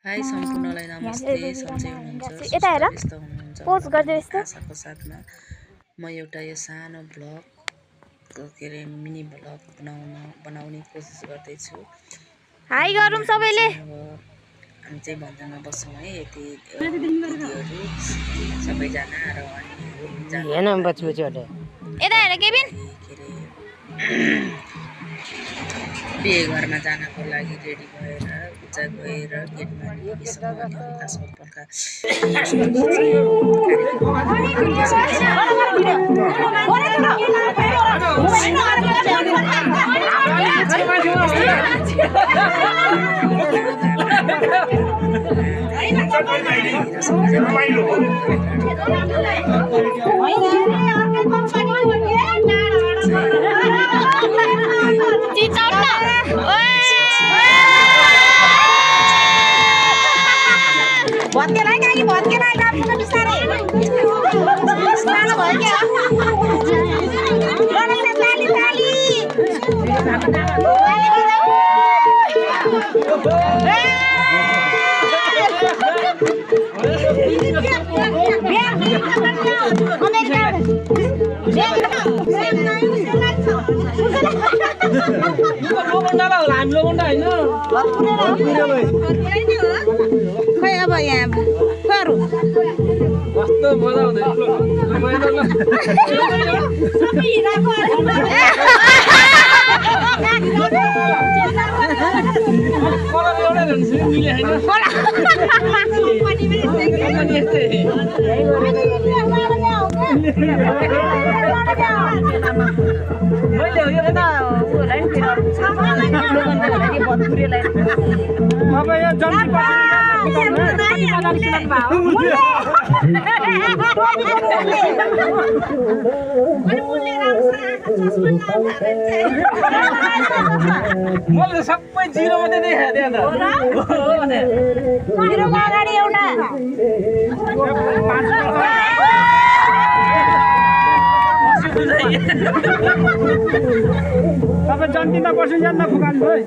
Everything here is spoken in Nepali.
हाई सम्पूर्णलाई नमस्ते। सन्चै हुनुहुन्छ, यता हेर व्यस्त हुनुहुन्छ पोज गर्दै यस्तो आशाको साथमा म एउटा यो सानो भ्लग के अरे मिनी भ्लग बनाउने कोसिस गर्दैछु। हाई गरौँ सबैले। अब हामी चाहिँ भन्दामा बस्छौँ है, यति दिदीहरू सबैजना र यता हेर केबिन के अरे बिहे घरमा जानको लागि रेडी भएर उता गएर गेटमा निस्किसक्नु अनि हल्का हल्का खै अब यहाँ गरौँ कस्तो मजा आउँछ मैले सबै जिरो मात्रै देखाएको अगाडि एउटा तपाईँ जन्तिँदा बस्नु जान्न फुकान भाइ